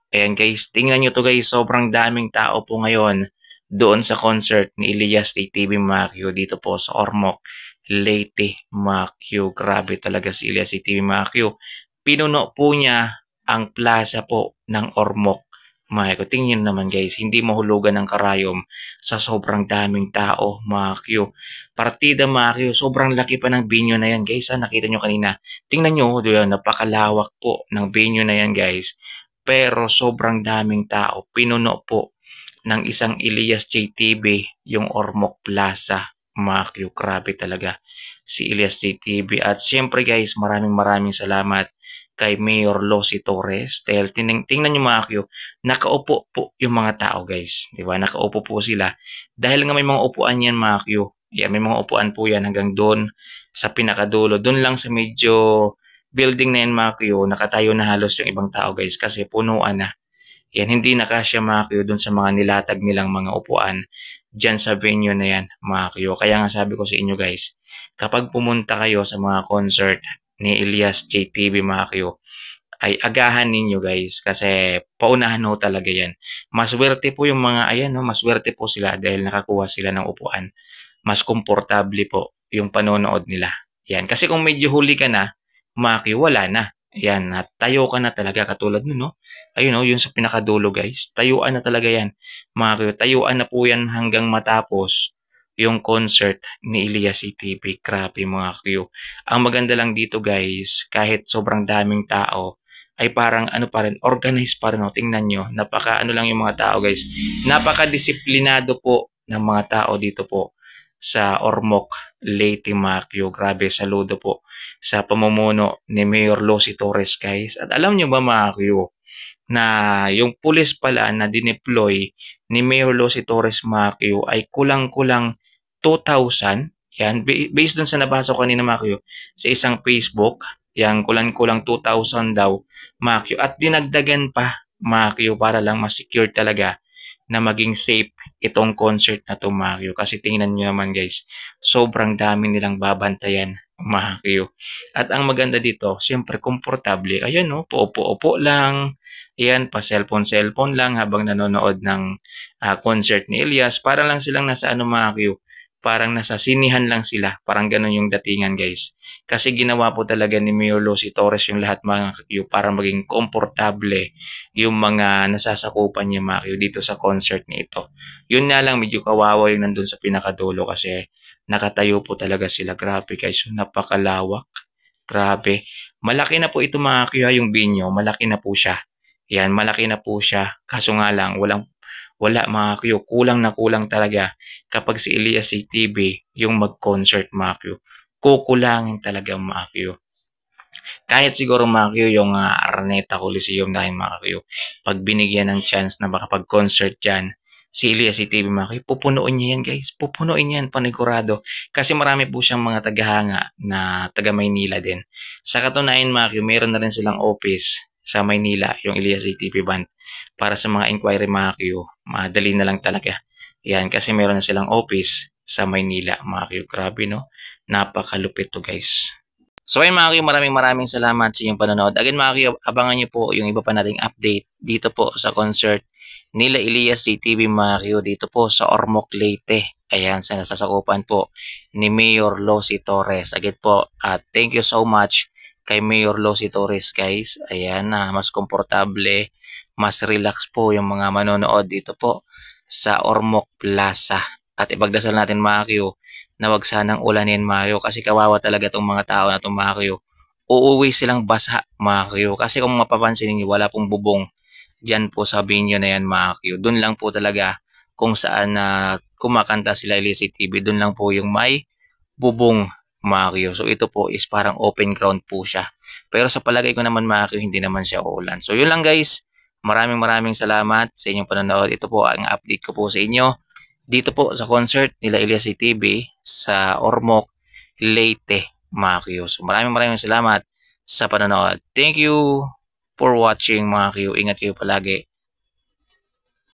Ayan guys, tingnan nyo to guys, sobrang daming tao po ngayon doon sa concert ni Elias TV Macchio dito po sa Ormoc, Leyte, Macchio. Grabe talaga si Elias TV Macchio. Pinuno po niya ang plaza po ng Ormoc. Macchio, tingnan naman guys, hindi mahulugan ng karayom sa sobrang daming tao, Macchio. Partida Macchio, sobrang laki pa ng venue na yan guys. Nakita nyo kanina. Tingnan nyo, doon, napakalawak po ng venue na yan guys, pero sobrang daming tao. Pinuno po ng isang Elias JTV yung Ormoc Plaza. Macchio, grabe talaga si Elias JTV. At siyempre guys, maraming salamat kay Mayor Losi Torres. Dahil tingnan nyo Macchio, nakaupo po yung mga tao guys. Diba? Nakaupo po sila. Dahil nga may mga upuan yan Macchio. Yeah, may mga upuan po yan hanggang doon sa pinakadulo. Doon lang sa medyo building na yan Macchio, nakatayo na halos yung ibang tao guys kasi punuan na. Yan, hindi na kasya Macchio dun sa mga nilatag nilang mga upuan dyan sa venue na yan Macchio. Kaya nga sabi ko sa inyo guys, kapag pumunta kayo sa mga concert ni Elias JTV Macchio, ay agahan ninyo guys kasi paunahan ho talaga yan. Maswerte po yung mga ayan, no? Maswerte po sila dahil nakakuha sila ng upuan. Mas komportable po yung panonood nila. Yan, kasi kung medyo huli ka na, Macchio, wala na. Yan, tayo ka na talaga katulad nun, no? Ayun, no, yun sa pinakadulo, guys. Tayuan na talaga yan, Macchio. Tayuan na po yan hanggang matapos yung concert ni Elias CTV. Grabe, Macchio. Ang maganda lang dito, guys, kahit sobrang daming tao, ay parang ano pa rin, organized pa rin, no? Tingnan nyo, napaka ano lang yung mga tao, guys. Napaka-disiplinado po ng mga tao dito po sa Ormoc, Leyte, Macchio. Grabe, saludo po sa pamumuno ni Mayor Losi Torres guys. At alam nyo ba Macchio, na yung pulis pala na dineploy ni Mayor Losi Torres Macchio ay kulang-kulang 2,000. Yan, based dun sa nabasa ko kanina Macchio sa isang Facebook, yan kulang-kulang 2,000 daw Macchio. At dinagdagan pa Macchio para lang ma-secure talaga na maging safe itong concert na to Macchio. Kasi tingnan nyo naman guys, sobrang dami nilang babantayan Macchio. At ang maganda dito, siyempre komportable. Ayan no, paupo-upo lang. Ayan, pa cellphone lang habang nanonood ng concert ni Elias. Para lang silang nasa ano Macchio, parang nasa sinihan lang sila. Parang ganun yung datingan guys. Kasi ginawa po talaga ni Mayor Losi Torres yung lahat mga Macchio para maging komportable yung mga nasasakupan niya Macchio dito sa concert nito. Yun nga lang medyo kawawa yung nandun sa pinakadulo kasi nakatayo po talaga sila. Grabe guys, napakalawak. Grabe. Malaki na po ito Macchio yung venue, malaki na po siya. Yan, malaki na po siya. Kaso nga lang, wala Macchio, kulang na kulang talaga kapag si Elias CTV yung mag-concert Macchio. Kukulangin talaga Macchio. Kahit siguro Macchio yung Araneta Coliseum na yung Macchio, pag binigyan ng chance na makapag-concert dyan, si Elias CTV Macchio, pupunuin niya yan guys. Pupunuin yan, panigurado. Kasi marami po siyang mga tagahanga na taga Maynila din. Sa katunayan Macchio, meron na rin silang office sa Maynila, yung Elias CTV Band. Para sa mga inquiry Macchio, madali na lang talaga. Yan, kasi meron na silang office sa Maynila Macchio. Grabe no? Napakalupit to guys. So ayun mga Kyo, maraming salamat sa inyong panonood. Again mga Kyo, abangan nyo po yung iba pa nating update dito po sa concert nila Elias JTV mga Kyo dito po sa Ormoc, Leyte. Ayan, sa nasasakupan po ni Mayor Losi Torres. Again po, thank you so much kay Mayor Losi Torres guys. Ayan, mas komportable, mas relax po yung mga manonood dito po sa Ormoc Plaza. At ipagdasal natin mga Kyo, na wag sanang ulanin Macchio kasi kawawa talaga itong mga tao na itong Macchio. Uuwi silang basa Macchio kasi kung mapapansin niyo wala pong bubong dyan po sa venue na yan Macchio. Doon lang po talaga kung saan kumakanta sila Elias TV, doon lang po yung may bubong Macchio. So ito po is parang open ground po siya. Pero sa palagay ko naman Macchio, hindi naman siya uulan. So yun lang guys. Maraming salamat sa inyong panonood. Ito po ang update ko po sa inyo dito po sa concert nila Elias TV sa Ormoc, Leyte, Macchio. So maraming salamat sa panonood. Thank you for watching mga Q. Ingat kayo palagi.